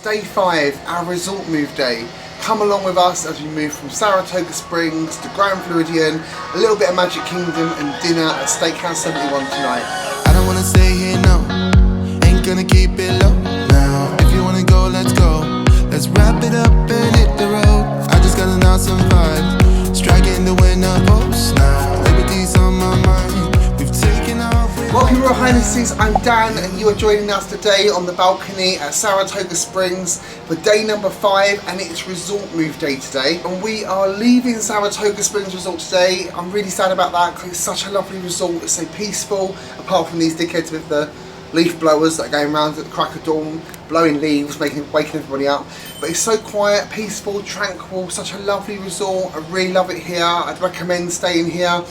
day 5, our resort move day. Come along with us as we move from Saratoga Springs to Grand Floridian, a little bit of Magic Kingdom and dinner at Steakhouse 71 tonight. I don't wanna stay here, no. Ain't gonna keep it low now. If you wanna go, let's go. Let's wrap it up and hit the road. I just got an awesome vibe, striking the winner post now. Liberty's on my mind. We've taken off. Welcome, Royal Highnesses. I'm Dan, and you are joining us today on the balcony at Saratoga Springs for day number 5, and it's resort move day today. And we are leaving Saratoga Springs Resort today. I'm really sad about that because it's such a lovely resort. It's so peaceful, apart from these dickheads with the leaf blowers that are going around at the crack of dawn, blowing leaves, waking everybody up. But it's so quiet, peaceful, tranquil, such a lovely resort. I really love it here. I'd recommend staying here.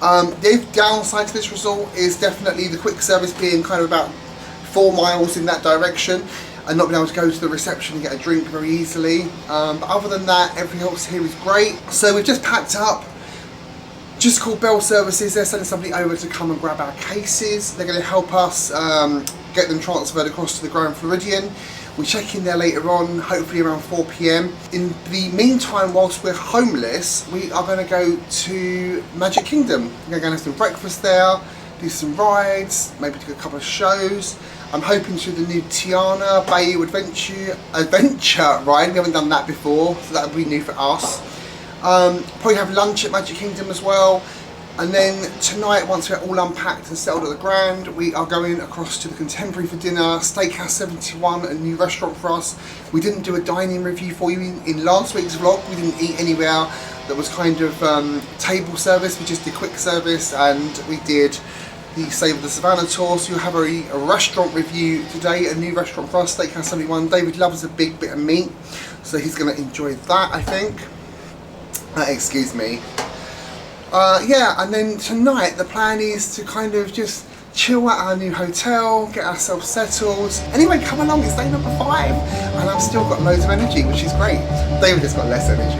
The downside to this resort is definitely the quick service being kind of about 4 miles in that direction and not being able to go to the reception and get a drink very easily. But other than that, everything else here is great. So we've just packed up. Just called Bell Services. They're sending somebody over to come and grab our cases. They're going to help us get them transferred across to the Grand Floridian. We check in there later on, hopefully around 4 PM. In the meantime, whilst we're homeless, we are going to go to Magic Kingdom. We're going to have some breakfast there, do some rides, maybe do a couple of shows. I'm hoping to do the new Tiana Bayou Adventure ride. We haven't done that before, so that would be new for us. Probably have lunch at Magic Kingdom as well. And then tonight, once we're all unpacked and settled at the Grand, we are going across to the Contemporary for dinner. Steakhouse 71, a new restaurant for us. We didn't do a dining review for you in last week's vlog. We didn't eat anywhere that was kind of table service. We just did quick service, and we did the Save the Savannah tour. So you'll have a restaurant review today, a new restaurant for us, Steakhouse 71. David loves a big bit of meat, so he's going to enjoy that, I think. Excuse me. Yeah, and then tonight the plan is to kind of just chill at our new hotel, get ourselves settled. Anyway, come along, it's day number 5, and I've still got loads of energy, which is great. David has got less energy.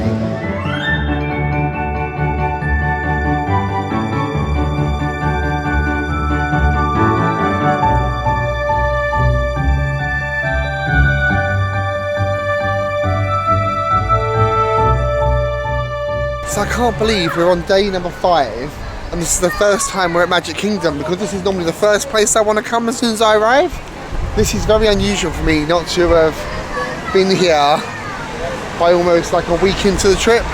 So I can't believe we're on day number 5 and this is the first time we're at Magic Kingdom, because this is normally the first place I want to come as soon as I arrive. This is very unusual for me not to have been here by almost like a week into the trip.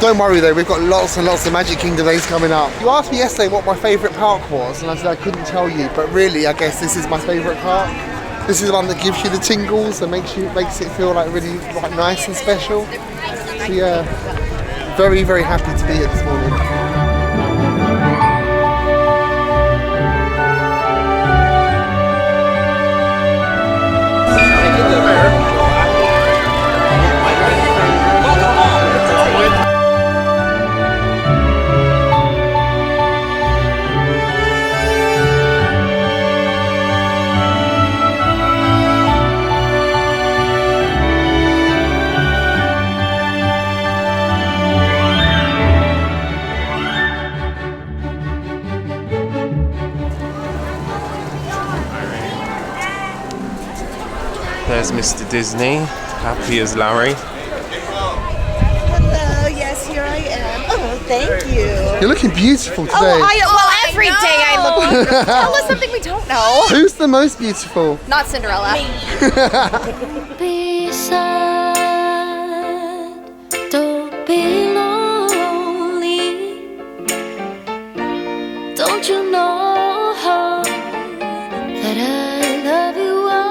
Don't worry though, we've got lots and lots of Magic Kingdom days coming up. You asked me yesterday what my favourite park was, and I said I couldn't tell you, but really I guess this is my favourite park. This is the one that gives you the tingles and makes it feel like really like nice and special. So yeah. Very, very happy to be here this morning. There's Mr. Disney, happy as Larry. Hello, yes, here I am. Oh, thank you. You're looking beautiful today. Well, every day I look beautiful. Tell us something we don't know. Who's the most beautiful? Not Cinderella. Be sad, don't be lonely. Don't you know that I love you only?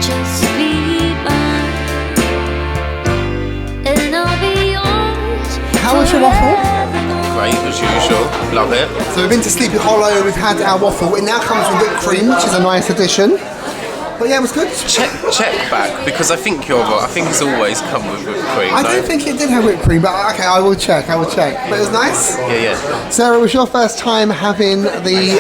Just be mine, and I'll be yours. How was your waffle? Great as usual, love it. So we've been to Sleepy Hollow, we've had our waffle. It now comes with whipped cream, which is a nice addition. But yeah, it was good. Check back, because I think you're right. I think it's always come with whipped cream. I don't think it did have whipped cream, but okay, I will check. But it was nice. Yeah. Sarah, it was your first time having the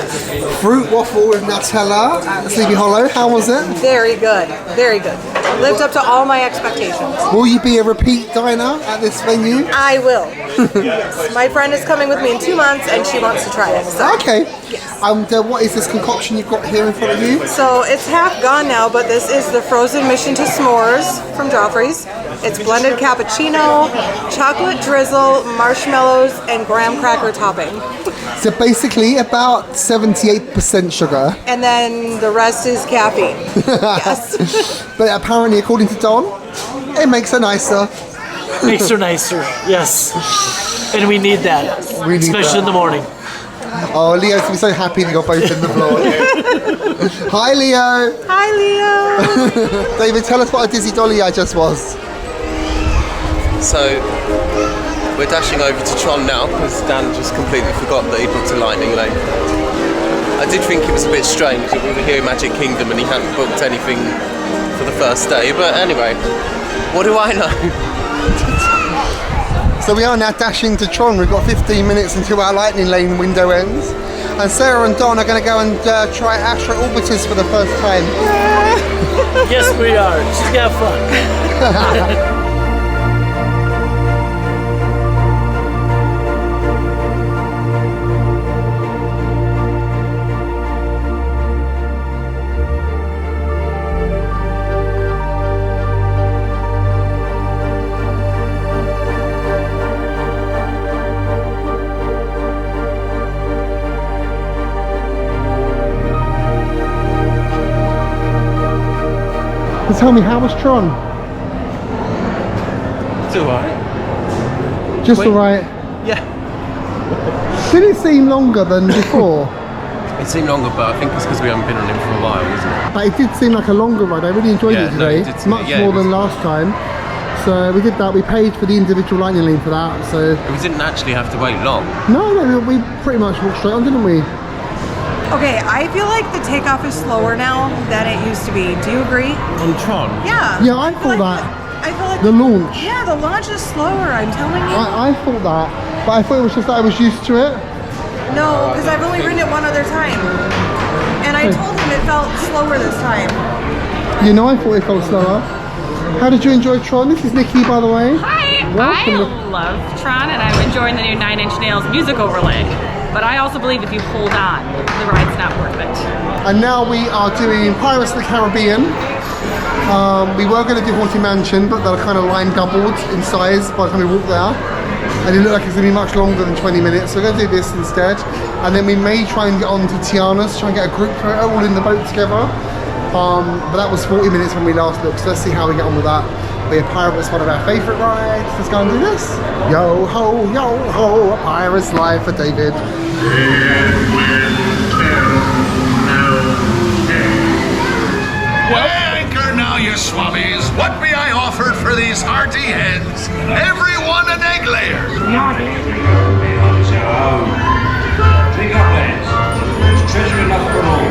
fruit waffle with Nutella at Sleepy Hollow. How was it? Very good, very good. Lived up to all my expectations. Will you be a repeat diner at this venue? I will. Yes. My friend is coming with me in 2 months and she wants to try it. So. Okay. Yes. What is this concoction you've got here in front of you? So it's half gone now, but this is the frozen mission to s'mores from Joffrey's. It's blended cappuccino, chocolate drizzle, marshmallows, and graham cracker topping. So basically about 78% sugar. And then the rest is caffeine. Yes. But apparently, according to Don, it makes her nicer. Makes her nicer, yes. And we need that, We need especially that. in the morning. Oh, Leo's gonna be so happy that you're both in the vlog. Hi, Leo. Hi, Leo. David, tell us what a dizzy dolly I just was. So we're dashing over to Tron now because Dan just completely forgot that he booked a lightning lane. I did think it was a bit strange that we were here in Magic Kingdom and he hadn't booked anything for the first day, but anyway, what do I know? So we are now dashing to Tron. We've got 15 minutes until our lightning lane window ends. And Sarah and Don are going to go and try Astro Orbiters for the first time. Yes, we are. She's got fun. So tell me, how was Tron? It's alright. Just alright. Yeah. Did it seem longer than before? It seemed longer, but I think it's because we haven't been on it for a while, isn't it? But it did seem like a longer ride. I really enjoyed it Yeah, no, today. it did seem- Much yeah, more it was- than last time. So we did that. We paid for the individual lightning lane for that. So We didn't actually have to wait long. no, we pretty much walked straight on, didn't we? Okay, I feel like the takeoff is slower now than it used to be. Do you agree? On Tron? Yeah. Yeah, I feel thought like that. I feel like The launch. Yeah, the launch is slower. I'm telling you. I thought that, but I thought it was just that I was used to it. No, because I've only ridden it one other time, and I told him it felt slower this time. You know, I thought it felt slower. How did you enjoy Tron? This is Nicki, by the way. Hi, Welcome. I love Tron and I'm enjoying the new 9 Inch Nails music overlay. But I also believe if you hold on, the ride's not worth it. And now we are doing Pirates of the Caribbean. We were going to do Haunted Mansion, but the kind of line doubled in size by the time we walked there. And it looked like it's going to be much longer than 20 minutes. So we're going to do this instead. And then we may try and get on to Tiana's, try and get a group photo all in the boat together. But that was 40 minutes when we last looked, so let's see how we get on with that. But a pirate was one of our favourite rides. Let's go and do this. Yo ho, a pirate's life for David. Weigh anchor now, you swabbies. What be I offered for these hearty heads? Every one an egg layer. Pick up lads. There's treasure enough for all.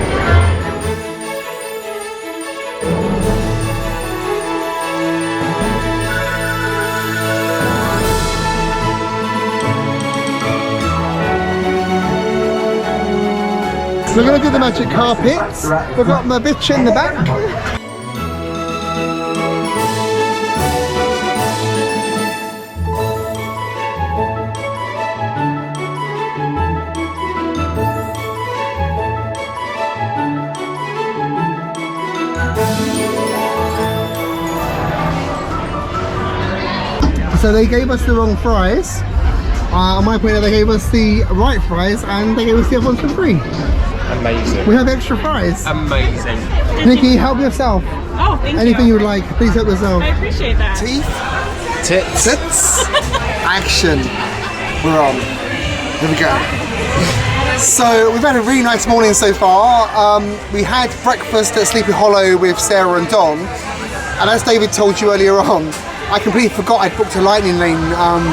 So we're going to do the magic carpets. We've got my bitch in the back. So they gave us the wrong fries. On my point, they gave us the right fries and they gave us the other ones for free. Amazing. We have extra fries. Amazing. Nikki, help yourself. Oh, thank Anything you. you would like, please help yourself. I appreciate that. Teeth, Tits. tits, action. We're on. Here we go. So we've had a really nice morning so far. We had breakfast at Sleepy Hollow with Sarah and Don. And as David told you earlier on, I completely forgot I'd booked a lightning lane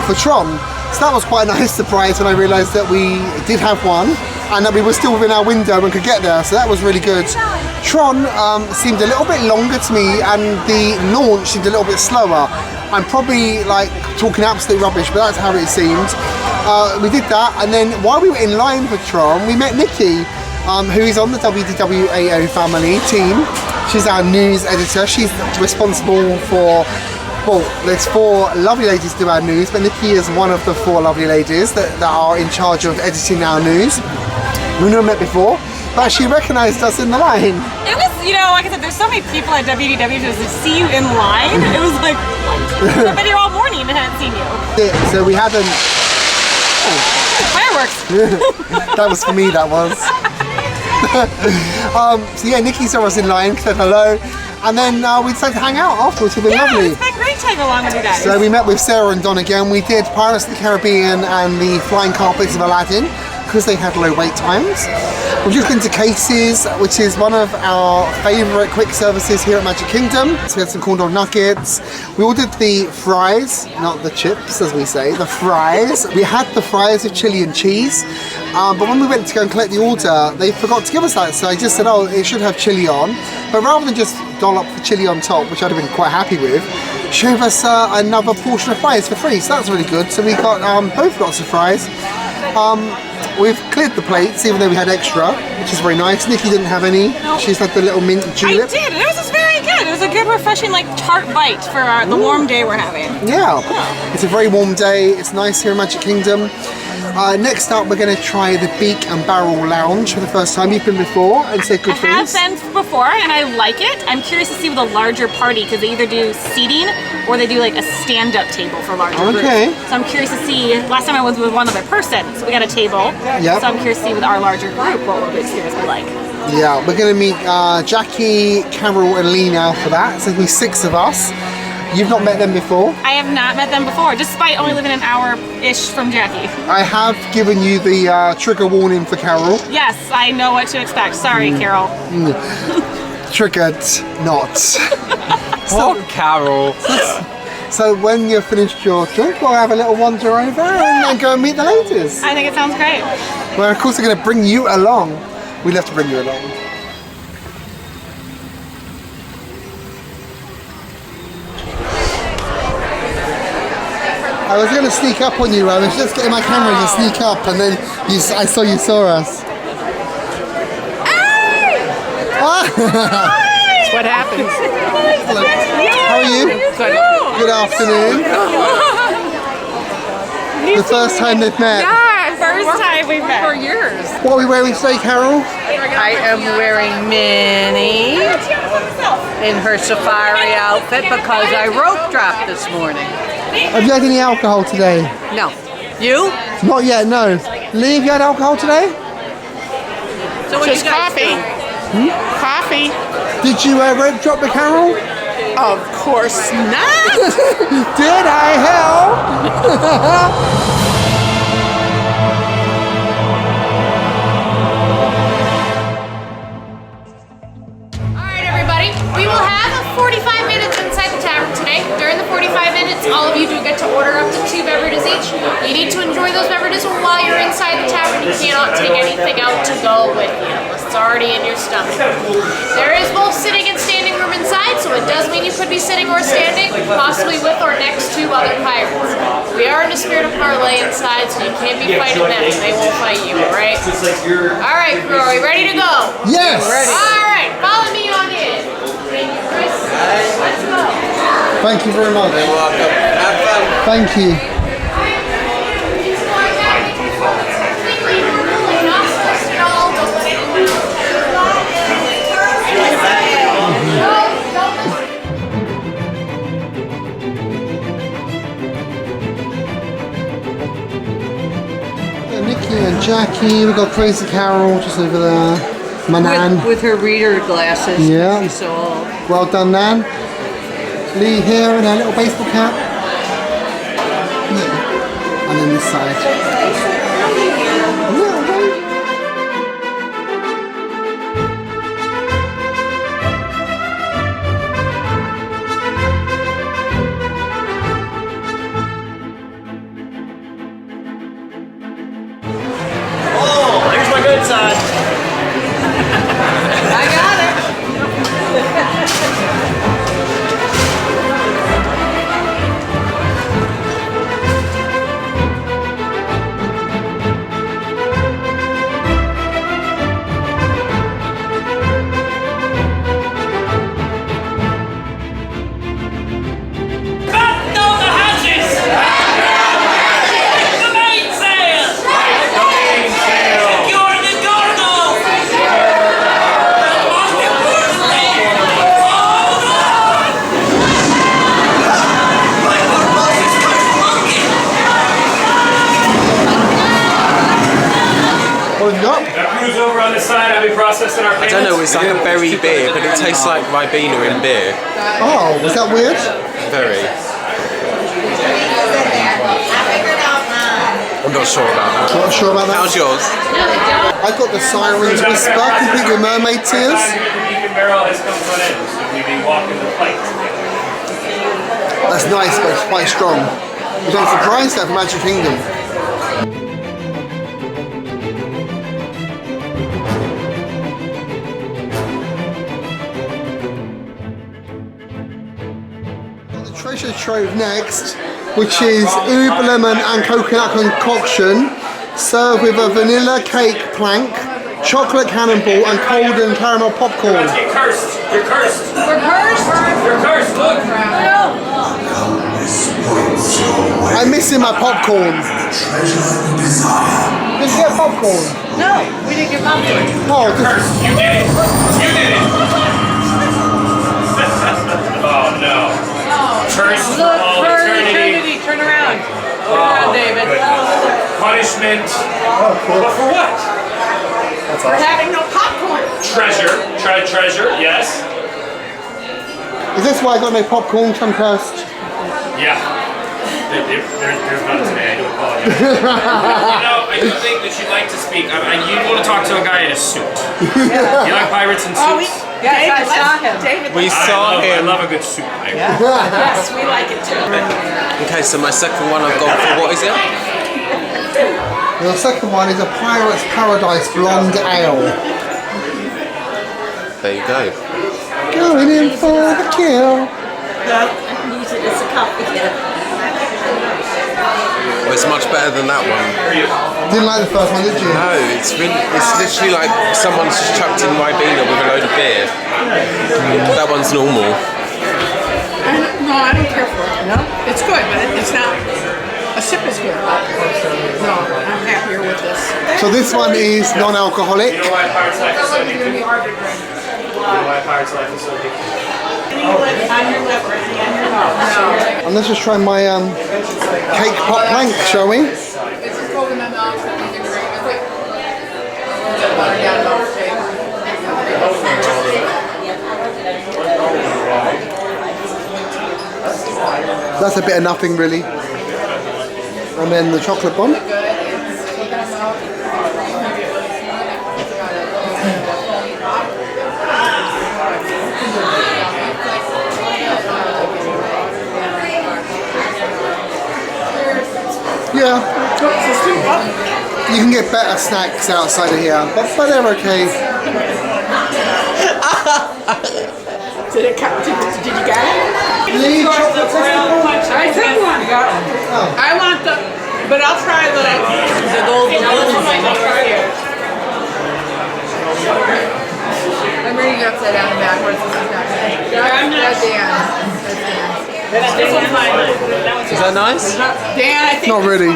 for Tron. So that was quite a nice surprise when I realised that we did have one and that we were still within our window and could get there. So that was really good. Tron seemed a little bit longer to me and the launch seemed a little bit slower. I'm probably like talking absolute rubbish, but that's how it seemed. We did that, and then while we were in line for Tron, we met Nicki, who is on the WDWAO family team. She's our news editor. She's responsible for, well, there's 4 lovely ladies do our news, but Nicki is one of the 4 lovely ladies that are in charge of editing our news. We've never met before, but she recognised us in the line. It was, you know, like I said, there's so many people at WDW to see you in line. It was like, what? I've been here all morning and hadn't seen you. Yeah, so we hadn't... Fireworks. That was for me, that was. So yeah, Nicki saw us in line, said hello, and then we decided to hang out afterwards. It's been lovely. It's been great tagging along with you guys. So we met with Sarah and Don again. We did Pirates of the Caribbean and the Flying Carpets of Aladdin because they had low wait times. We've just been to Casey's, which is one of our favourite quick services here at Magic Kingdom. So we had some corn dog nuggets. We ordered the fries, not the chips as we say, the fries. We had the fries with chili and cheese, but when we went to go and collect the order, they forgot to give us that. So I just said, oh, it should have chili on. But rather than just dollop the chili on top, which I'd have been quite happy with, she gave us another portion of fries for free. So that's really good. So we got both lots of fries. We've cleared the plates, even though we had extra, which is very nice. Nicki didn't have any. Nope. She's had the little mint julep. I did, and it was just very good. It was a good, refreshing, like, tart bite for the warm day we're having. Yeah, it's a very warm day. It's nice here in Magic Kingdom. Next up, we're going to try the Beak and Barrel Lounge for the first time. You've been before and said good things. I have been before, and I like it. I'm curious to see with a larger party, because they either do seating or they do like a stand-up table for larger groups. So I'm curious to see. Last time I was with one other person, so we got a table. Yep. So I'm curious to see with our larger group what will the experience be like. Yeah, we're going to meet Jackie, Carol, and Lena for that. So there'll be 6 of us. You've not met them before? I have not met them before, despite only living an hour-ish from Jackie. I have given you the trigger warning for Carol. Yes, I know what to expect. Sorry, Carol. Triggered not. Oh, Carol. So when you've finished your drink, we'll have a little wander over and then go and meet the ladies. I think it sounds great. Well, of course, we're going to bring you along. We'd love to bring you along. I was going to sneak up on you. I was just getting my camera to sneak up, and then I saw you saw us. Hey! That's what happens. How are you? Good afternoon. The first time they've met. Yeah, first time we've met. For years. What are we wearing today, Carol? I am wearing Minnie in her safari outfit because I rope dropped this morning. Have you had any alcohol today? No. You? Not yet, no. Lee, have you had alcohol today? So what just coffee. Coffee. Did you rope drop the Carol? Of course not. Did I help? We will have 45 minutes inside the tavern today. During the 45 minutes, all of you do get to order up to 2 beverages each. You need to enjoy those beverages while you're inside the tavern. You cannot take anything out to go with you unless it's already in your stomach. There is both sitting and standing room inside, so it does mean you could be sitting or standing, possibly with or next to other pirates. We are in the spirit of parlay inside, so you can't be fighting them. They won't fight you, alright? Alright, crew, are we ready to go? Yes! Alright, follow me on in. Thank you, Chris. Let's go. Thank you very much. You're welcome. Have fun. Thank you. Nicki and Jackie, we've got Crazy Carol just over there. My Nan. With her reader glasses. Yeah. She's so old. Well done, Nan. Lee here in her little baseball cap. Yeah. And then this side. Oh, here's my good side. I got it. on this side. I'll be processing our I payments. don't know, it's like a berry beer, but it tastes like Ribena in beer. Oh, was that weird? Very. I'm not sure about that. Not sure about that. How's yours? I got the Siren's Whisper, complete with mermaid tears. Beak and Barrel has come to an end, so we'll be walking the plank together. That's nice, but it's quite strong. Which I'm surprised at for Magic Kingdom. The treasure trove next, which is oob lemon and coconut concoction, served with a vanilla cake plank, chocolate cannonball, and cold and caramel popcorn. You're cursed. You're cursed. We're cursed. You're cursed. Look. I'm missing my popcorn. Did you get popcorn? No, we didn't get popcorn. Oh, Cursed. You did it. You did it. Oh no. Cursed for Look, all for eternity. Turn around. Turn around, David. Punishment. But for what? We're having no popcorn. Treasure. Treasure. Yes. is this why I got no popcorn? 'Cause I'm cursed. Yeah. There's none today. I do apologize. I do think that you'd like to speak. You want to talk to a guy in a suit. You like pirates in suits? Yes, I saw him. David, We saw I him. love a good suit pirate. yes, we like it too. Okay, so my second one I've gone for, what is it? The second one is a Pirate's Paradise Blonde Ale. There you go. Going in for the kill. Well, it's much better than that one. Didn't like the first one, did you? No, it's literally like someone's just chucked in Ribena with a load of beer. That one's normal. No, I don't care for it. No? It's good, but it's not. A sip is good. No, I'm happier with this. So this one is non-alcoholic. You know why Pirate's Life is so addictive? You know why Pirate's Life is so addictive? And let's just try my cake pop plank, shall we? That's a bit of nothing really. And then the chocolate bomb. Yeah. You can get better snacks outside of here, but they're okay. Did you get it? Need chocolate I took one. I want the, but I'll try the gold balloons. I'm reading it upside down and backwards. This is not good. That's This one's mine. Is that nice? Dan, I think Not really.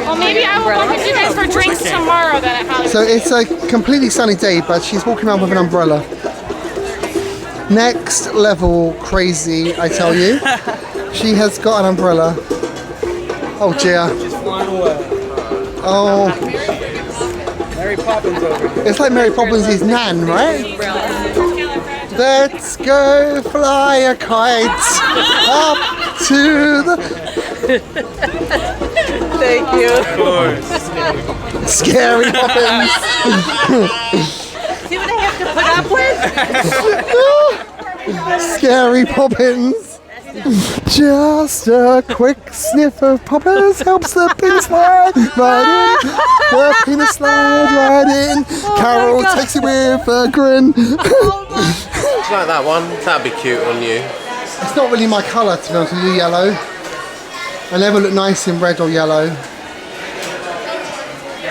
Well, maybe I will look at you guys for drinks tomorrow then at Hollywood. So it's a completely sunny day, but she's walking around with an umbrella. Next level crazy, I tell you. She has got an umbrella. Oh dear. Oh. Mary Poppins over here. It's like Mary Poppins' nan, right? Let's go fly a kite up to the... Thank you. Of course. Scary Poppins. See what I have to put up with? Scary Poppins. Just a quick sniff of poppers helps the pin slide right in. The pin slide right in. Carol takes it with a grin. Do you like that one? That'd be cute on you. It's not really my colour, to be honest with you, yellow. I never look nice in red or yellow.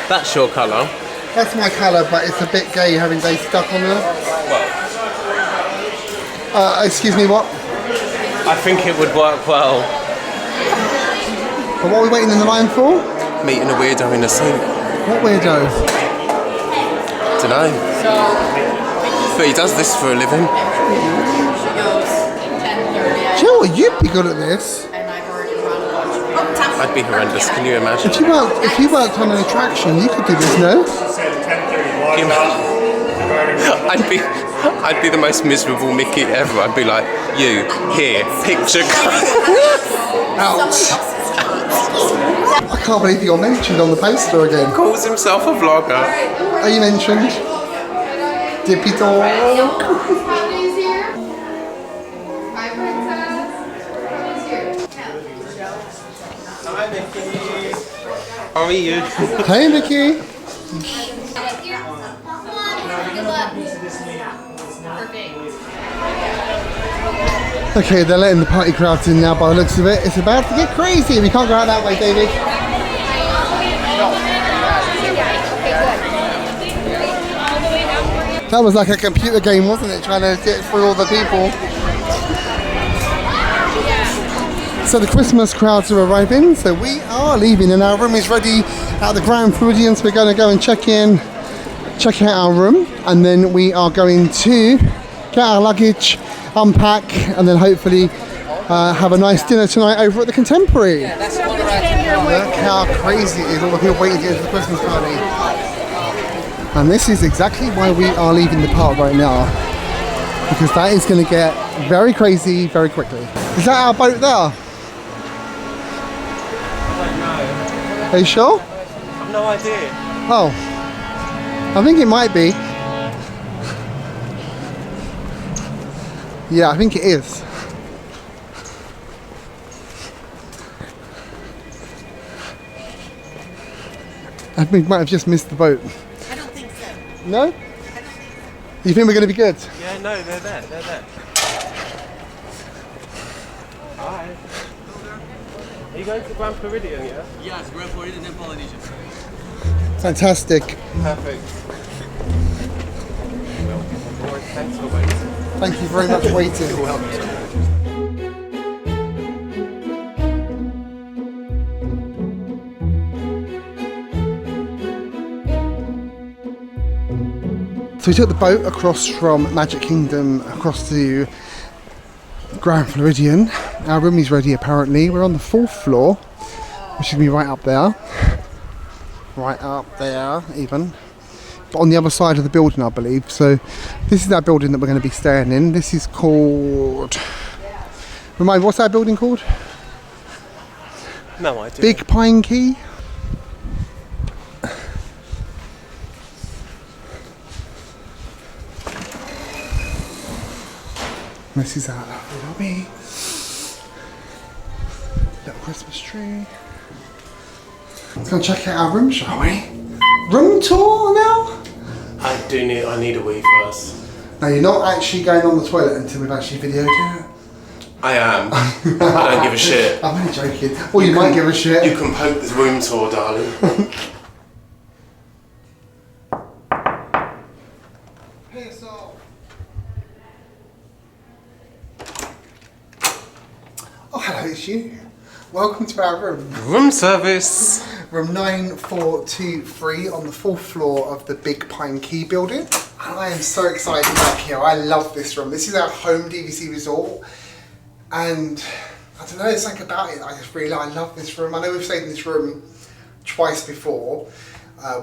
That's your colour. That's my colour, but it's a bit gay having they stuck on there. Excuse me, what? I think it would work well. But what are we waiting in the line for? Meeting a weirdo in a suit. What weirdo? Dunno. But he does this for a living. Do you know what? You'd be good at this. I'd be horrendous, can you imagine? If you worked on an attraction, you could do this, no? Said 10:30 I'd be the most miserable Mickey ever. I'd be like, you, here, picture. Ouch. I can't believe you got mentioned on the poster again. Calls himself a vlogger. Are you mentioned? Dippy dog. Hi, Mickey. How are you? Hey, Mickey. Okay, they're letting the party crowds in now by the looks of it. It's about to get crazy. We can't go out that way, David. That was like a computer game, wasn't it? Trying to get through all the people. So the Christmas crowds are arriving, so we are leaving and our room is ready at the Grand Floridian, so we're going to go and check out our room, and then we are going to get our luggage, unpack, and then hopefully have a nice dinner tonight over at the Contemporary. Look how crazy it is, all the people waiting to get to the Christmas party. And this is exactly why we are leaving the park right now, because that is going to get very crazy very quickly. Is that our boat there? Are you sure? I've no idea. Oh, I think it might be. Yeah, I think it is. I think we might have just missed the boat. I don't think so. No? You think we're going to be good? Yeah, no, they're there. Hi. Are you going to Grand Floridian, yeah? Yes, Grand Floridian and Polynesian. Fantastic. Perfect. Well, thanks for waiting. Thank you very much for waiting. You're welcome. So we took the boat across from Magic Kingdom across to Grand Floridian. Our room is ready apparently. We're on the 4th floor, which is going to be right up there. Right up there even. But on the other side of the building, I believe. So this is our building that we're going to be staying in. This is called... Remind me, what's our building called? No idea. Big Pine Key? This is our lovely lobby. Little Christmas tree. Let's go check out our room, shall we? Room tour now? I need a wee first. No, you're not actually going on the toilet until we've actually videoed it. I am. I don't give a shit. I'm only joking. Or you might give a shit. You can poke this room tour, darling. Oh, hello, it's you. Welcome to our room. Room service. Room 9423 on the 4th floor of the Big Pine Key building. And I am so excited back here. I love this room. This is our home DVC resort. And I don't know, there's something about it. I love this room. I know we've stayed in this room twice before.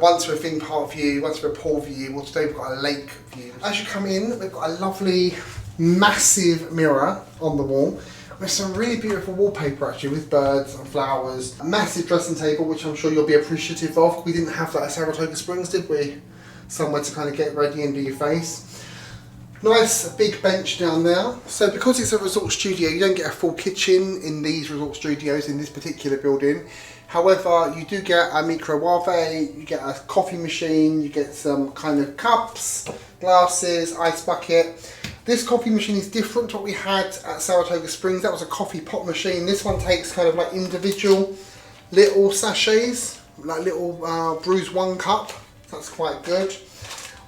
Once with a theme park view, once with a pool view. Well, today we've got a lake view. As you come in, we've got a lovely, massive mirror on the wall. With some really beautiful wallpaper actually, with birds and flowers. A massive dressing table, which I'm sure you'll be appreciative of. We didn't have that at Saratoga Springs, did we? Somewhere to kind of get ready and do your face. Nice big bench down there. So because it's a resort studio, you don't get a full kitchen in these resort studios in this particular building. However, you do get a microwave, you get a coffee machine, you get some kind of cups, glasses, ice bucket. This coffee machine is different to what we had at Saratoga Springs. That was a coffee pot machine. This one takes kind of like individual little sachets, like little brews 1 cup. That's quite good.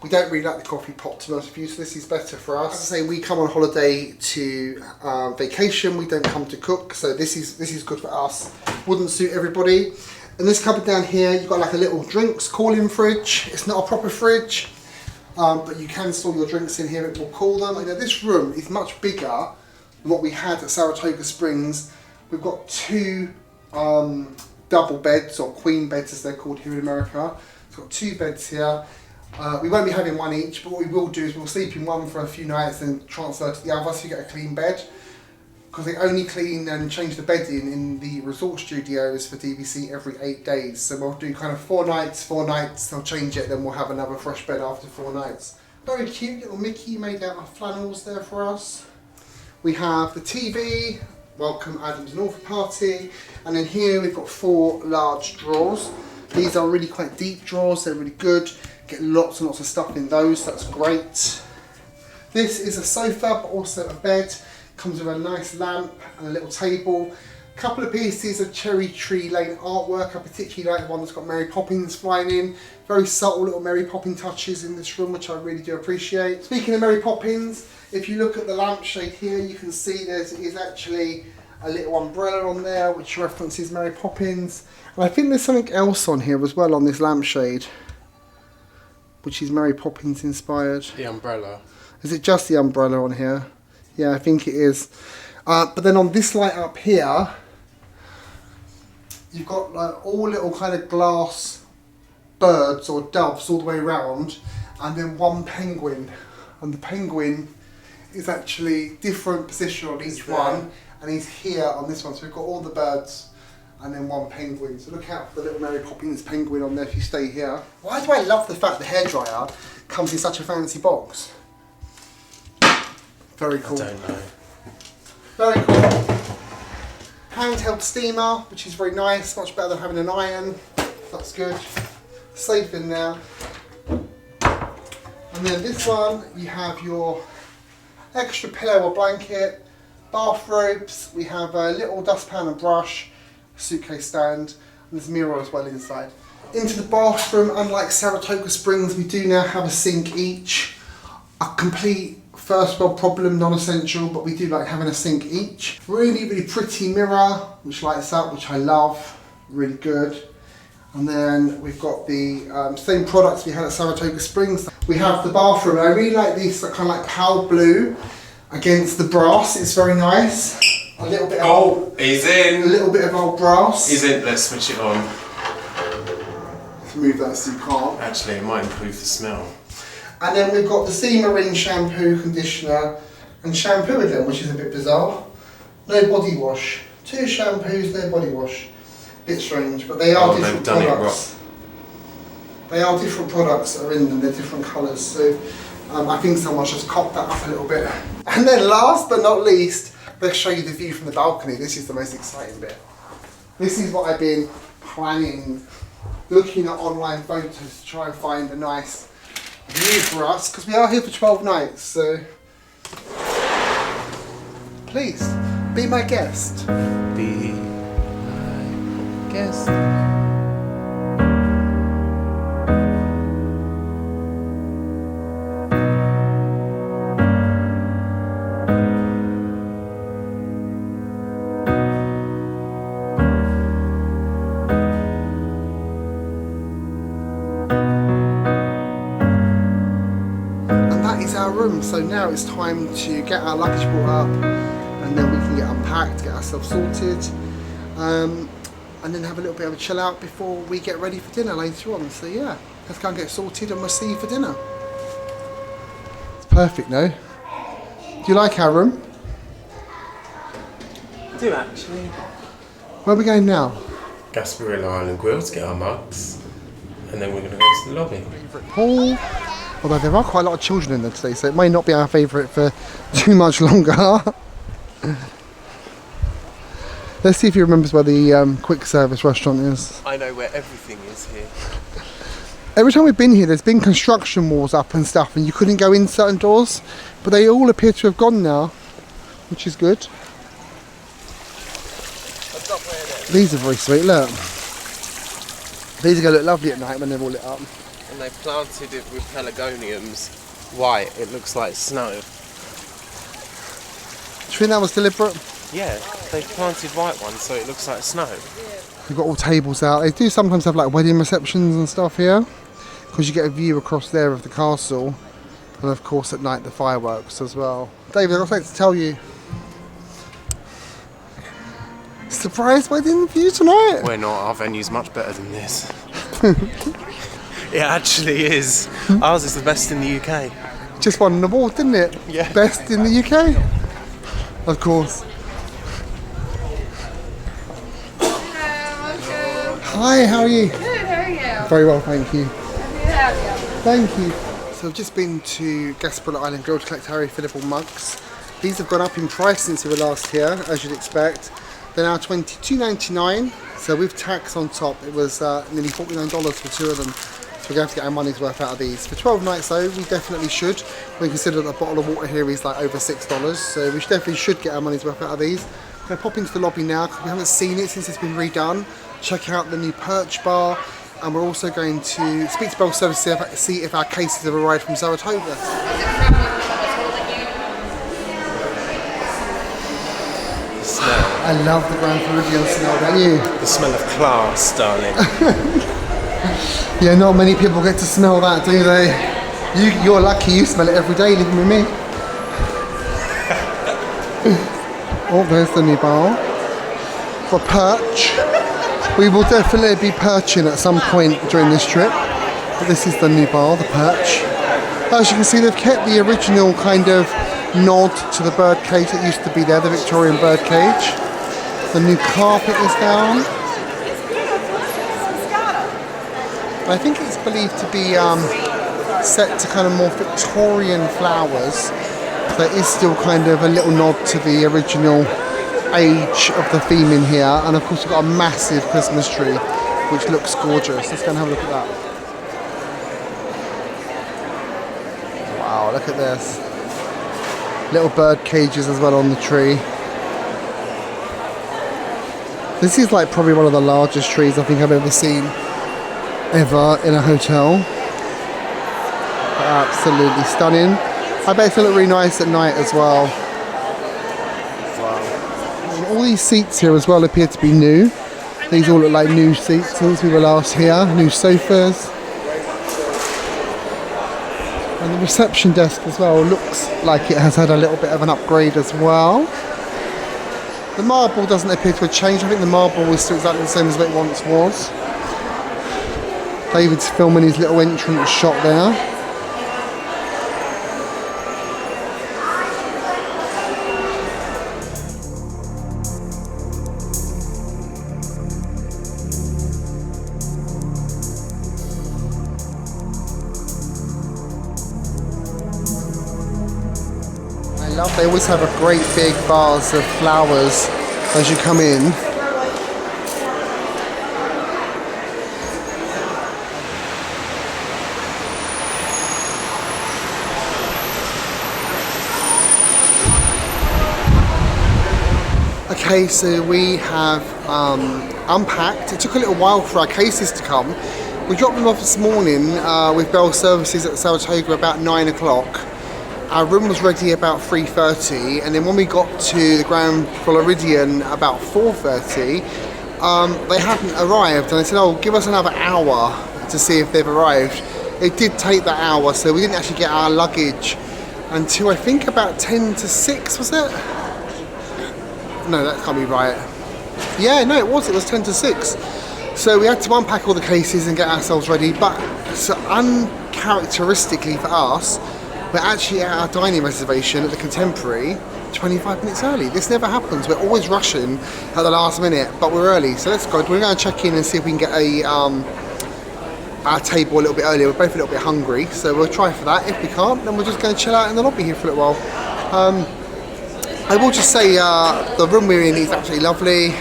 We don't really like the coffee pot, to be honest with you, so this is better for us. As I say, we come on holiday to vacation. We don't come to cook, so this is good for us. Wouldn't suit everybody. And this cupboard down here, you've got like a little drinks cooling fridge. It's not a proper fridge. But you can store your drinks in here, it will cool them. You know, this room is much bigger than what we had at Saratoga Springs. We've got 2 double beds, or queen beds as they're called here in America. It's got 2 beds here. We won't be having one each, but what we will do is we'll sleep in one for a few nights and transfer to the other so you get a clean bed. Because they only clean and change the bedding in the resort studios for DVC every 8 days. So we'll do kind of 4 nights, they'll change it, then we'll have another fresh bed after 4 nights. Very cute little Mickey made out of flannels there for us. We have the TV, welcome Adam's North Party. And then here we've got 4 large drawers. These are really quite deep drawers, they're really good. Get lots and lots of stuff in those, so that's great. This is a sofa, but also a bed. Comes with a nice lamp and a little table. A couple of pieces of Cherry Tree Lane artwork. I particularly like the one that's got Mary Poppins flying in. Very subtle little Mary Poppins touches in this room, which I really do appreciate. Speaking of Mary Poppins, if you look at the lampshade here, you can see there is actually a little umbrella on there, which references Mary Poppins. And I think there's something else on here as well on this lampshade, which is Mary Poppins inspired. The umbrella. Is it just the umbrella on here? Yeah, I think it is. But then on this light up here, you've got like all little kind of glass birds or doves all the way around, and then one penguin. And the penguin is actually different position on each one, and he's here on this one. So we've got all the birds and then one penguin. So look out for the little Mary Poppins penguin on there if you stay here. Why do I love the fact the hairdryer comes in such a fancy box? Very cool. I don't know. Very cool. Handheld steamer, which is very nice, much better than having an iron. That's good. Safe in there. And then this one, you have your extra pillow or blanket, bathrobes. We have a little dustpan and brush, suitcase stand, and there's a mirror as well inside. Into the bathroom, unlike Saratoga Springs, we do now have a sink each. A complete first world problem, non-essential, but we do like having a sink each. Really, really pretty mirror, which lights up, which I love. Really good. And then we've got the same products we had at Saratoga Springs. We have the bathroom. I really like these kind of like pale blue against the brass. It's very nice. A little bit. He's in. A little bit of old brass. He's in. Let's switch it on. Move that so you can't. Actually, it might improve the smell. And then we've got the Sea Marine shampoo, conditioner, and shampoo again, which is a bit bizarre. No body wash. 2 shampoos, no body wash. Bit strange, but they are different products. They are different products that are in them, they're different colours, so I think someone's just cocked that up a little bit. And then last but not least, let's show you the view from the balcony. This is the most exciting bit. This is what I've been planning, looking at online photos to try and find a nice view for us, because we are here for 12 nights, so please, be my guest. Be my guest. Room. So now it's time to get our luggage brought up, and then we can get unpacked, get ourselves sorted, and then have a little bit of a chill out before we get ready for dinner later on. So yeah, let's go and get sorted and we'll see you for dinner. It's perfect, no? Do you like our room? I do actually. Where are we going now? Gasparilla Island Grill to get our mugs, and then we're going to go to the lobby. Favourite pool. Although there are quite a lot of children in there today, so it may not be our favourite for too much longer. Let's see if he remembers where the quick service restaurant is. I know where everything is here. Every time we've been here, there's been construction walls up and stuff, and you couldn't go in certain doors, but they all appear to have gone now, which is good. These are very sweet, look. These are going to look lovely at night when they're all lit up. And they planted it with pelargoniums white. It looks like snow. Do you think that was deliberate? Yeah, they planted white ones so it looks like snow. We've got all tables out. They do sometimes have like wedding receptions and stuff here, because you get a view across there of the castle, and of course at night the fireworks as well. David, I've got something to tell you. Surprise wedding view tonight? We're not. Our venue's much better than this. It actually is. Ours is the best in the UK. Just won an award, didn't it? Yeah. Best in the UK? Of course. Hi, how are you? Good, how are you? Very well, thank you. Happy to have you. Thank you. So I've just been to Gasparilla Island Grill to collect Harry fillable mugs. These have gone up in price since we were last here, as you'd expect. They're now $22.99, so with tax on top, it was nearly $49 for 2 of them. So we're going to have to get our money's worth out of these. For 12 nights though, we definitely should. We consider that a bottle of water here is like over $6, so we definitely should get our money's worth out of these. I'm going to pop into the lobby now, because we haven't seen it since it's been redone. Check out the new Perch bar, and we're also going to speak to Bell Service to see if our cases have arrived from Saratoga. I love the Grand Floridian smell, don't you? The smell of class, darling. Yeah, not many people get to smell that, do they? You're lucky, you smell it every day living with me. Oh, there's the new bar. For Perch. We will definitely be perching at some point during this trip. But this is the new bar, the Perch. As you can see, they've kept the original kind of nod to the bird cage that used to be there, the Victorian bird cage. The new carpet is down. I think it's believed to be set to kind of more Victorian flowers. There is still kind of a little nod to the original age of the theme in here, and of course we've got a massive Christmas tree which looks gorgeous. Let's go and have a look at that. Wow, look at this. Little bird cages as well on the tree. This is like probably one of the largest trees I think I've ever seen ever in a hotel. Absolutely stunning. I bet it'll look really nice at night as well. Wow. And all these seats here as well appear to be new. These all look like new seats since we were last here. New sofas. And the reception desk as well looks like it has had a little bit of an upgrade as well. The marble doesn't appear to have changed. I think the marble is still exactly the same as what it once was. David's filming his little entrance shot there. They always have a great big vase of flowers as you come in. Okay, so we have unpacked. It took a little while for our cases to come. We dropped them off this morning with Bell Services at Saratoga about 9 o'clock. Our room was ready about 3:30, and then when we got to the Grand Floridian about 4:30, they hadn't arrived, and I said, oh, give us another hour to see if they've arrived. It did take that hour, so we didn't actually get our luggage until I think about 10 to 6, was it? No, that can't be right. Yeah, no, it was 10 to 6. So we had to unpack all the cases and get ourselves ready, but so uncharacteristically for us, we're actually at our dining reservation at the Contemporary 25 minutes early. This never happens. We're always rushing at the last minute, but we're early. So let's go. We're going to check in and see if we can get our table a little bit earlier. We're both a little bit hungry, so we'll try for that. If we can't, then we're just going to chill out in the lobby here for a little while. I will just say the room we're in is absolutely lovely.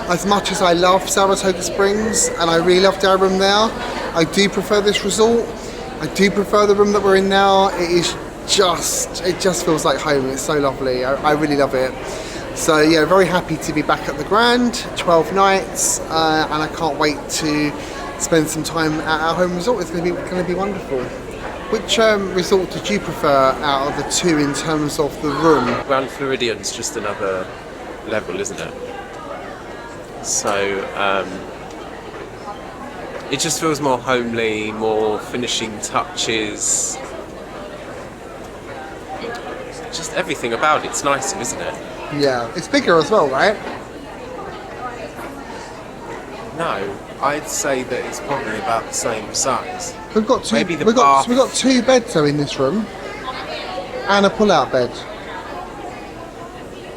As much as I love Saratoga Springs, and I really loved our room there, I do prefer this resort. I do prefer the room that we're in now. It just feels like home. It's so lovely. I really love it. So yeah, very happy to be back at the Grand, 12 nights, and I can't wait to spend some time at our home resort. It's going to be wonderful. Which resort did you prefer out of the two in terms of the room? Grand Floridian's just another level, isn't it? So it just feels more homely, more finishing touches. Just everything about it's nicer, isn't it? Yeah, it's bigger as well, right? No, I'd say that it's probably about the same size. We've got two. Maybe the we've got bath- 2 beds though in this room, and a pull-out bed.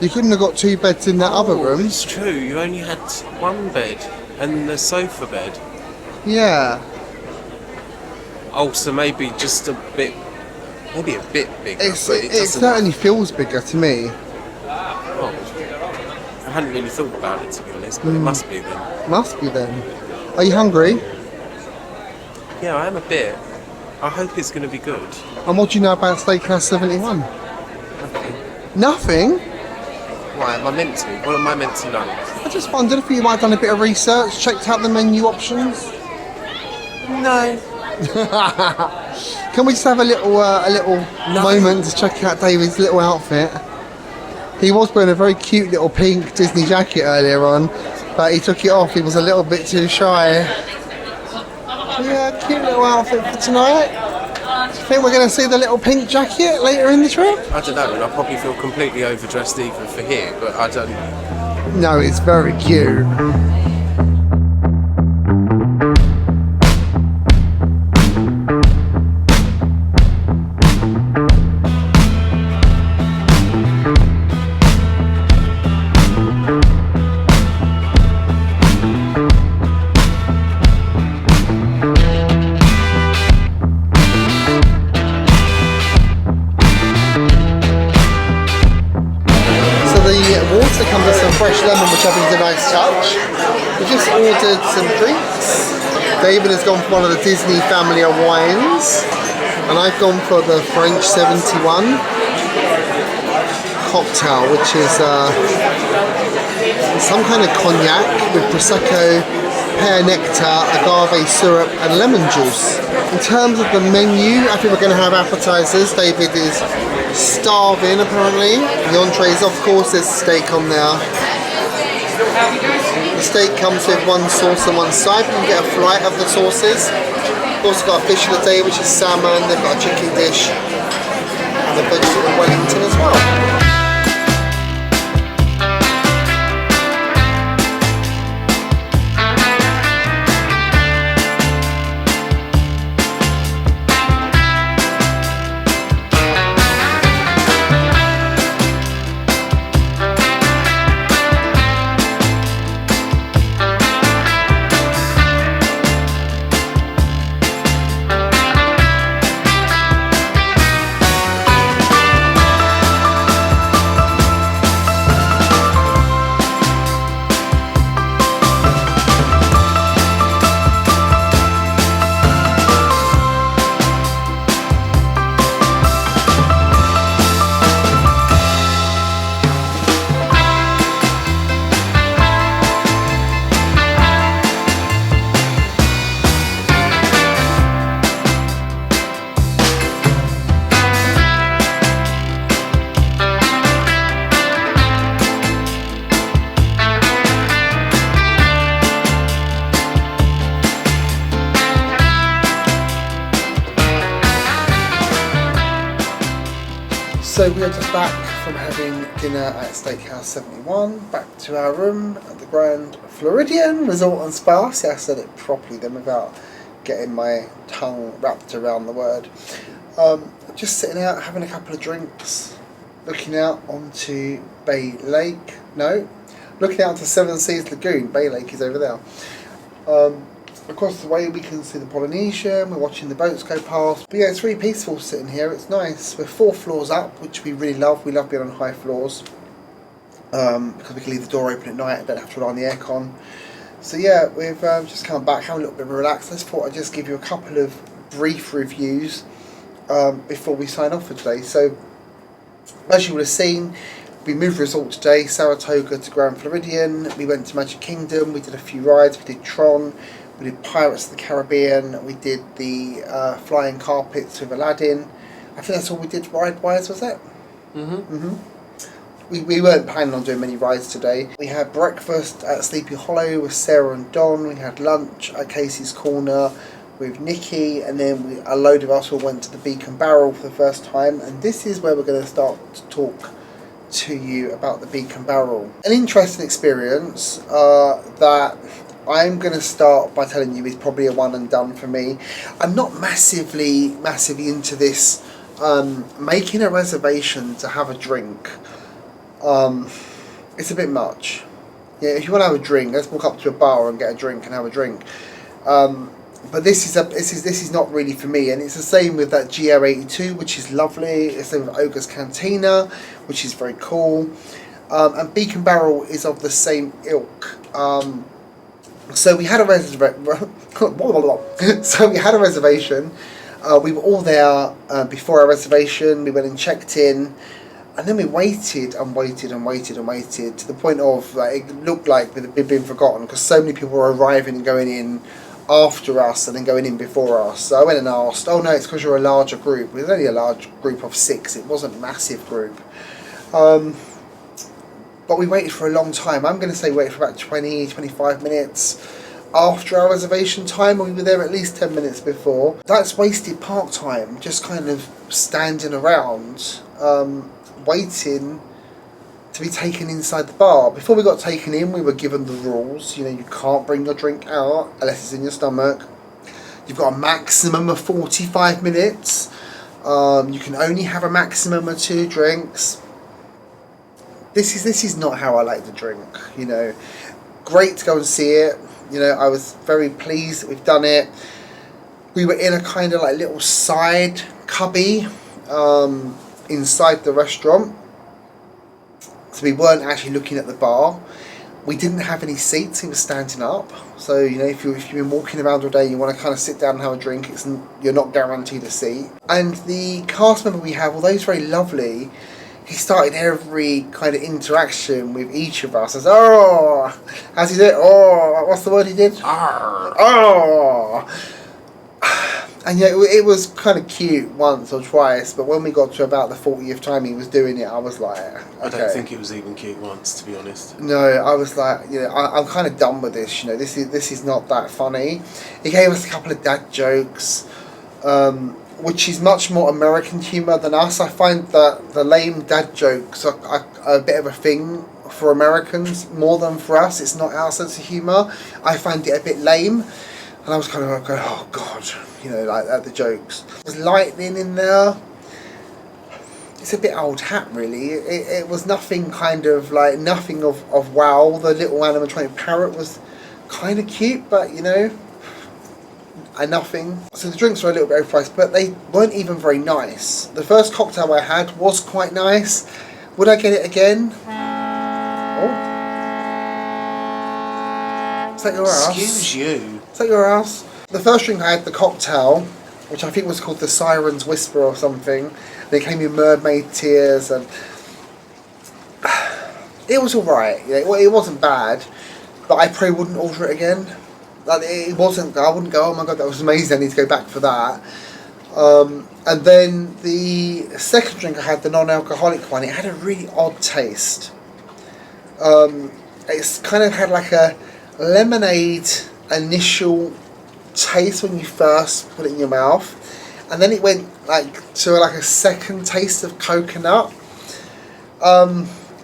You couldn't have got 2 beds in that other room. It's true. You only had 1 bed and the sofa bed. Yeah. Oh, so maybe just a bit, maybe a bit bigger. It certainly feels bigger to me. Oh, I hadn't really thought about it, to be honest, but it must be then. Must be then. Are you hungry? Yeah, I am a bit. I hope it's going to be good. And what do you know about Steakhouse 71? Nothing? Why am I meant to? What am I meant to know? I just wondered if you might have done a bit of research, checked out the menu options. No. Can we just have a little moment to check out David's little outfit? He was wearing a very cute little pink Disney jacket earlier on, but he took it off. He was a little bit too shy. Yeah, cute little outfit for tonight. Do you think we're going to see the little pink jacket later in the trip? I don't know, and I'll probably feel completely overdressed even for here, but I don't... No, it's very cute. Fresh lemon, which I think is a nice touch. We just ordered some drinks. David has gone for one of the Disney family of wines, and I've gone for the French 71 cocktail, which is some kind of cognac with prosecco, pear nectar, agave syrup, and lemon juice. In terms of the menu, I think we're going to have appetizers. David is starving apparently. The entrees, of course, there's steak on there. The steak comes with 1 sauce and 1 side. You can get a flight of the sauces. We've also got a fish of the day, which is salmon. They've got a chicken dish and a vegetable Wellington as well. So we are just back from having dinner at Steakhouse 71, back to our room at the Grand Floridian Resort and Spa. See, I said it properly then without getting my tongue wrapped around the word. Just sitting out, having a couple of drinks, looking out onto Bay Lake. No, looking out to Seven Seas Lagoon. Bay Lake is over there. Across the way we can see the Polynesian, we're watching the boats go past. But yeah, it's really peaceful sitting here, it's nice. We're 4 floors up, which we really love. We love being on high floors. Because we can leave the door open at night and don't have to rely on the aircon. So yeah, we've just come back, having a little bit of a relax. I just thought I'd just give you a couple of brief reviews before we sign off for today. So, as you would have seen, we moved resort today, Saratoga to Grand Floridian. We went to Magic Kingdom, we did a few rides, we did TRON. We did Pirates of the Caribbean, we did the flying carpets with Aladdin. I think that's all we did ride-wise, was it? We weren't planning on doing many rides today. We had breakfast at Sleepy Hollow with Sarah and Don. We had lunch at Casey's Corner with Nicki, and then a load of us all went to the Beak and Barrel for the first time. And this is where we're going to start to talk to you about the Beak and Barrel. An interesting experience that I'm going to start by telling you it's probably a one and done for me. I'm not massively into this making a reservation to have a drink. It's a bit much. Yeah, if you want to have a drink, let's walk up to a bar and get a drink and have a drink. But this is not really for me, and it's the same with that GR82, which is lovely. It's the same with Ogre's Cantina, which is very cool. And Beak and Barrel is of the same ilk. So we had a reservation. We were all there before our reservation. We went and checked in, and then we waited and waited and waited and waited to the point of like it looked like it had been forgotten because so many people were arriving and going in after us and then going in before us. So I went and asked, oh no, it's because you're a larger group. It was only a large group of 6. It wasn't a massive group. But we waited for a long time. I'm going to say we waited for about 20-25 minutes after our reservation time, and we were there at least 10 minutes before. That's wasted park time, just kind of standing around, waiting to be taken inside the bar. Before we got taken in, we were given the rules. You know, you can't bring your drink out unless it's in your stomach. You've got a maximum of 45 minutes. You can only have a maximum of 2 drinks. This is not how I like to drink, you know. Great to go and see it. You know, I was very pleased that we've done it. We were in a kind of like little side cubby inside the restaurant. So we weren't actually looking at the bar. We didn't have any seats, it was standing up. So, you know, if you've been walking around all day, you want to kind of sit down and have a drink, you're not guaranteed a seat. And the cast member we have, although he's very lovely, he started every kind of interaction with each of us as, oh, as he did, oh, what's the word he did? Arr, oh. And yeah, it was kind of cute once or twice, but when we got to about the 40th time he was doing it, I was like, okay. I don't think it was even cute once, to be honest. No, I was like, you know, I'm kind of done with this, you know, this is not that funny. He gave us a couple of dad jokes, which is much more American humour than us. I find that the lame dad jokes are a bit of a thing for Americans more than for us. It's not our sense of humour. I find it a bit lame, and I was kind of like, oh god, you know, like at the jokes. There's lightning in there. It's a bit old hat, really. It was nothing kind of like nothing of wow. The little animatronic parrot was kind of cute, but you know. And nothing. So the drinks were a little bit overpriced, but they weren't even very nice. The first cocktail I had was quite nice. Would I get it again? Oh. Is that your ass? Excuse you. Is that your ass? The first drink I had, the cocktail, which I think was called the Siren's Whisper or something. They came in mermaid tears, and it was alright. Yeah, it wasn't bad, but I probably wouldn't order it again. Like it wasn't. I wouldn't go, oh my god, that was amazing, I need to go back for that. And then the second drink I had, the non-alcoholic one, it had a really odd taste. It's kind of had like a lemonade initial taste when you first put it in your mouth, and then it went like to like a second taste of coconut.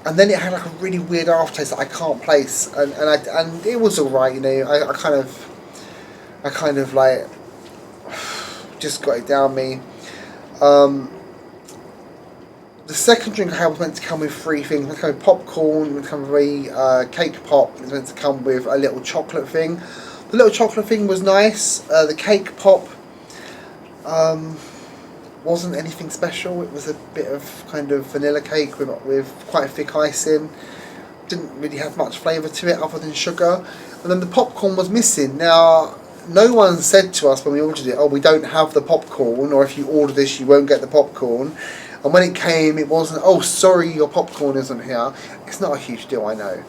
And then it had like a really weird aftertaste that I can't place, and it was alright, you know. I kind of like just got it down me. The second drink I had was meant to come with 3 things. It was meant to come with popcorn, it was meant to come with a cake pop, it was meant to come with a little chocolate thing. The little chocolate thing was nice. The cake pop wasn't anything special. It was a bit of kind of vanilla cake with quite a thick icing. Didn't really have much flavour to it other than sugar. And then the popcorn was missing. Now, no one said to us when we ordered it, oh, we don't have the popcorn, or if you order this you won't get the popcorn. And when it came, it wasn't, oh, sorry, your popcorn isn't here. It's not a huge deal, I know.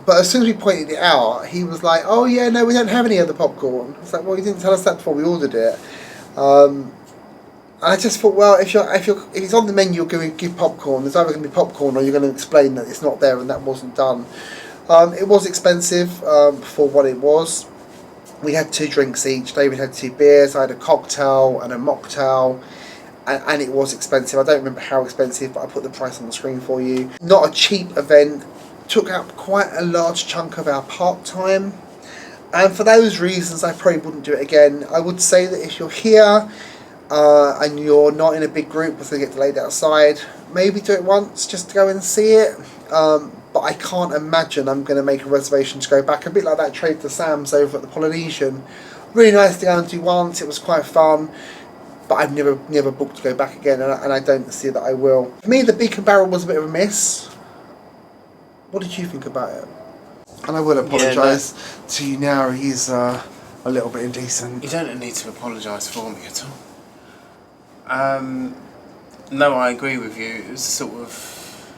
But as soon as we pointed it out, he was like, oh yeah, no, we don't have any other popcorn. It's like, well, you didn't tell us that before we ordered it. I just thought, well, if it's on the menu, you're going to give popcorn. There's either going to be popcorn, or you're going to explain that it's not there and that wasn't done. It was expensive for what it was. We had 2 drinks each. David had 2 beers. I had a cocktail and a mocktail, and it was expensive. I don't remember how expensive, but I put the price on the screen for you. Not a cheap event. took up quite a large chunk of our park time, and for those reasons I probably wouldn't do it again. I would say that if you're here and you're not in a big group because they get delayed outside, maybe do it once just to go and see it, but I can't imagine I'm going to make a reservation to go back. A bit like that Trade to Sam's over at the Polynesian. Really nice to go and do once, it was quite fun, but I've never booked to go back again, and I don't see that I will. For me, the Beak and Barrel was a bit of a miss. What did you think about it? And I will apologise to you now, he's a little bit indecent. You don't need to apologise for me at all. No, I agree with you. It was sort of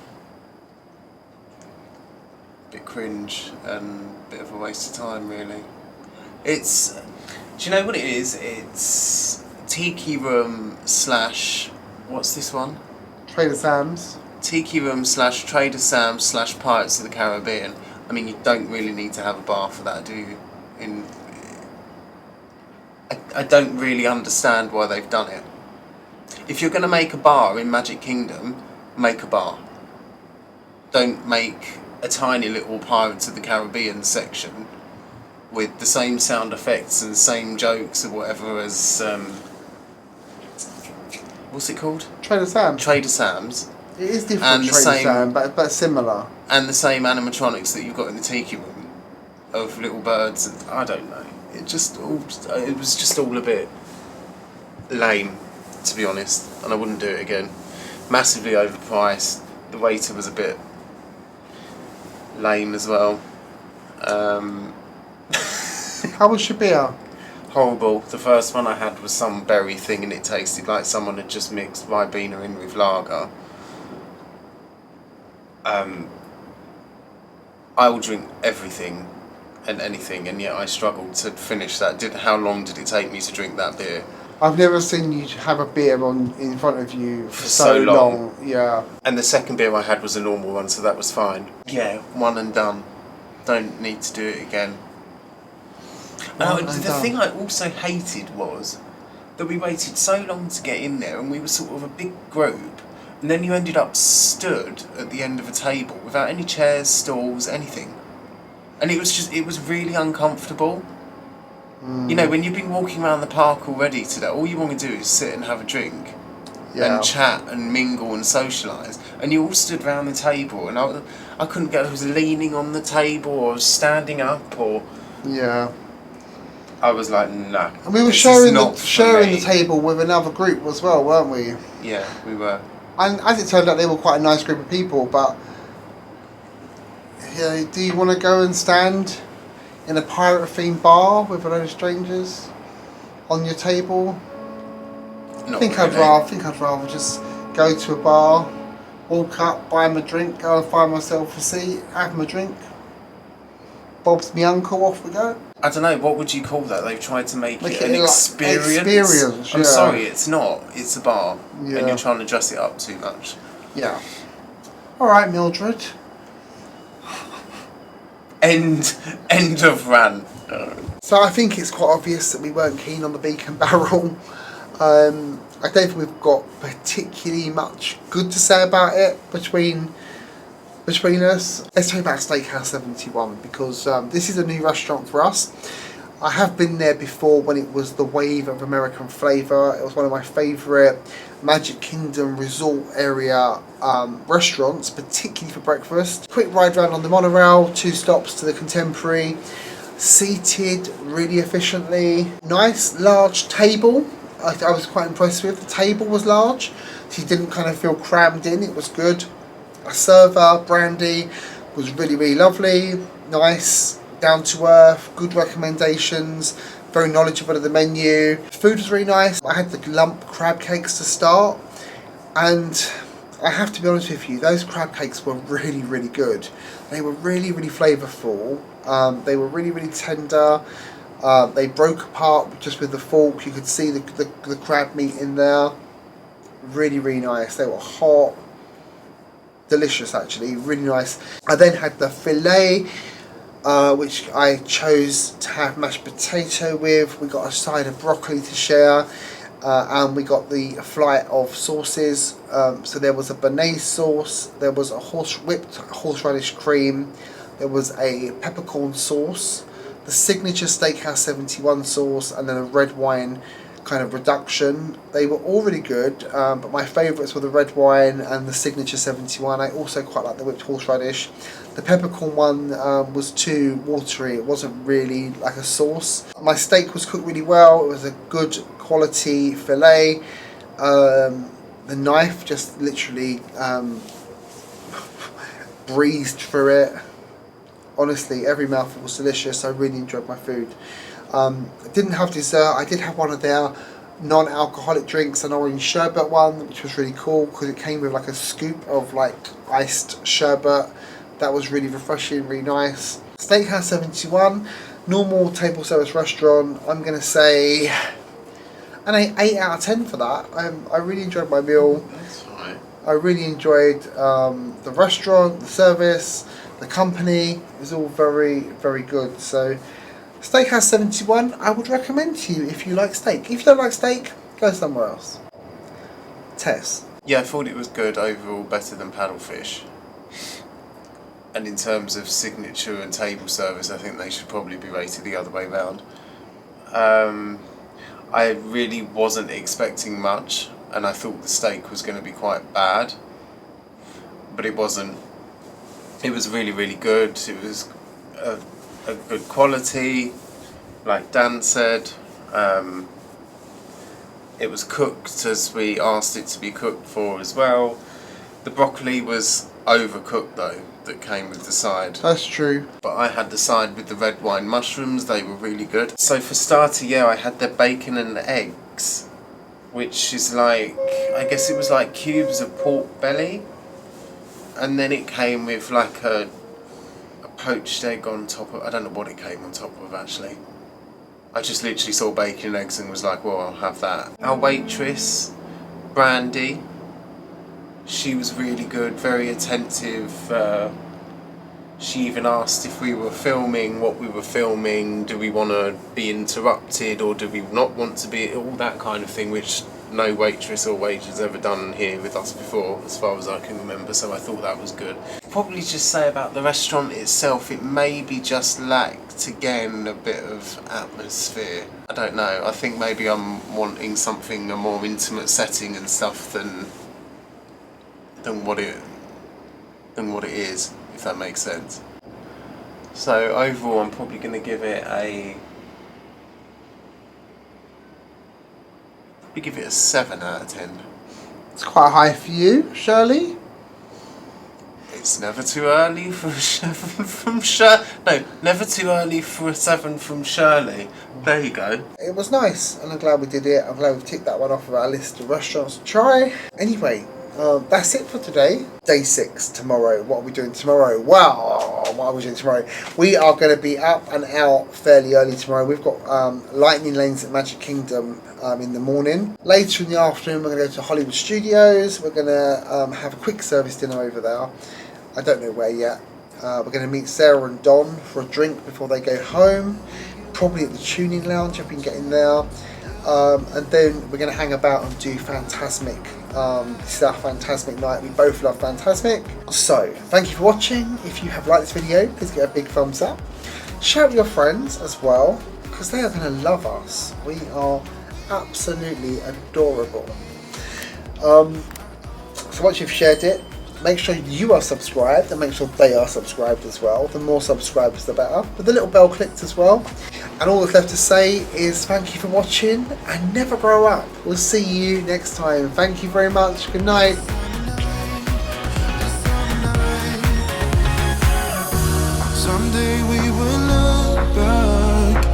a bit cringe and a bit of a waste of time, really. It's, do you know what it is? It's Tiki Room / what's this one? Trader Sam's. Tiki Room / Trader Sam's / Pirates of the Caribbean. I mean, you don't really need to have a bar for that, do you? I don't really understand why they've done it. If you're going to make a bar in Magic Kingdom, make a bar. Don't make a tiny little Pirates of the Caribbean section with the same sound effects and same jokes or whatever as what's it called? Trader Sam's. Trader Sam's. It is different from Trader Sam's, but similar. And the same animatronics that you've got in the Tiki Room of little birds. And I don't know. It was just all a bit lame, to be honest, and I wouldn't do it again. Massively overpriced. The waiter was a bit lame as well. How was your beer? Horrible. The first one I had was some berry thing and it tasted like someone had just mixed Ribena in with lager. I will drink everything and anything, and yet I struggled to finish that. How long did it take me to drink that beer? I've never seen you have a beer in front of you for so long. Yeah. And the second beer I had was a normal one, so that was fine. Yeah, one and done. Don't need to do it again. The thing I also hated was that we waited so long to get in there, and we were sort of a big group, and then you ended up stood at the end of a table without any chairs, stools, anything. And it was really uncomfortable. You know, when you've been walking around the park already today, all you want to do is sit and have a drink and chat and mingle and socialise. And you all stood around the table, and I couldn't get. I was leaning on the table, or I was standing up, or I was like, nah. And we were sharing the table with another group as well, weren't we? Yeah, we were. And as it turned out, they were quite a nice group of people. But do you want to go and stand in a pirate-themed bar with a load of strangers on your table? I think I'd rather just go to a bar, walk up, buy them a drink, go and find myself a seat, have my drink. Bob's me uncle, off we go. I don't know, what would you call that? They've tried to make it an experience. I'm yeah. sorry, it's not. It's a bar, yeah. And you're trying to dress it up too much. Yeah. All right, Mildred. End of rant. So I think it's quite obvious that we weren't keen on the Beak and Barrel. I don't think we've got particularly much good to say about it between us. Let's talk about Steakhouse 71 because this is a new restaurant for us. I have been there before when it was the wave of American flavour. It was one of my favourite Magic Kingdom resort area restaurants, particularly for breakfast. Quick ride round on the monorail, 2 stops to the Contemporary. Seated really efficiently. Nice large table. I was quite impressed with. The table was large, so you didn't kind of feel crammed in. It was good. A server, Brandy, was really, really lovely. Nice, down to earth, good recommendations, very knowledgeable of the menu. Food was really nice. I had the lump crab cakes to start, and I have to be honest with you, those crab cakes were really, really good. They were really, really flavourful. They were really, really tender. They broke apart just with the fork. You could see the crab meat in there. Really, really nice. They were hot. Delicious, actually. Really nice. I then had the filet, which I chose to have mashed potato with. We got a side of broccoli to share. and we got the flight of sauces. So there was a béarnaise sauce, there was a whipped horseradish cream, there was a peppercorn sauce, the signature Steakhouse 71 sauce, and then a red wine kind of reduction. They were all really good, but my favourites were the red wine and the signature 71. I also quite like the whipped horseradish. The peppercorn one was too watery, it wasn't really like a sauce. My steak was cooked really well, it was a good quality fillet. The knife just literally breezed through it. Honestly, every mouthful was delicious. I really enjoyed my food. I didn't have dessert. I did have one of their non-alcoholic drinks, an orange sherbet one, which was really cool because it came with like a scoop of like iced sherbet. That was really refreshing, really nice. Steakhouse 71, normal table service restaurant. I'm gonna say an 8 out of 10 for that. I really enjoyed my meal. That's fine. I really enjoyed the restaurant, the service, the company. It was all very, very good. So Steakhouse 71, I would recommend to you if you like steak. If you don't like steak, go somewhere else. Tess. Yeah, I thought it was good overall, better than Paddlefish. And in terms of signature and table service, I think they should probably be rated the other way round. I really wasn't expecting much, and I thought the steak was going to be quite bad, but it wasn't. It was really, really good. It was a good quality, like Dan said. It was cooked as we asked it to be cooked for as well. The broccoli was overcooked though, that came with the side. That's true. But I had the side with the red wine mushrooms, they were really good. So for starter, yeah, I had the bacon and the eggs, which is like, I guess it was like cubes of pork belly. And then it came with like a poached egg on top of, I don't know what it came on top of actually. I just literally saw bacon and eggs and was like, well, I'll have that. Our waitress, Brandy, she was really good, very attentive. She even asked if we were filming, what we were filming, do we want to be interrupted or do we not want to be, all that kind of thing, which no waitress or waiter has ever done here with us before, as far as I can remember, so I thought that was good. Probably just say about the restaurant itself, it maybe just lacked, again, a bit of atmosphere. I don't know, I think maybe I'm wanting something, a more intimate setting and stuff than what it is, if that makes sense. So overall, I'm probably going to give it a 7 out of 10. It's quite high for you, Shirley. It's never too early for a 7 from Shirley. No, never too early for a 7 from Shirley. There you go. It was nice, and I'm glad we did it. I'm glad we've ticked that one off of our list of restaurants to try. Anyway, that's it for today. Day 6, tomorrow. What are we doing tomorrow? Wow, what are we doing tomorrow? We are going to be up and out fairly early tomorrow. We've got lightning lanes at Magic Kingdom in the morning. Later in the afternoon, we're going to go to Hollywood Studios. We're going to have a quick service dinner over there. I don't know where yet. We're going to meet Sarah and Don for a drink before they go home. Probably at the Tuning Lounge if we can get in there. And then we're going to hang about and do Fantasmic. This is our Fantasmic night. We both love Fantasmic. So, thank you for watching. If you have liked this video, please give it a big thumbs up. Share it with your friends as well, because they are going to love us. We are absolutely adorable. So once you've shared it, make sure you are subscribed and make sure they are subscribed as well. The more subscribers, the better. With the little bell clicked as well. And all that's left to say is thank you for watching and never grow up. We'll see you next time. Thank you very much. Good night. Someday we will look back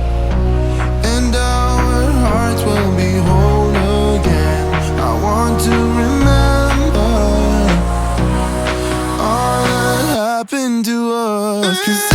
and our hearts will be whole again. I want to remember all that happened to us, 'cause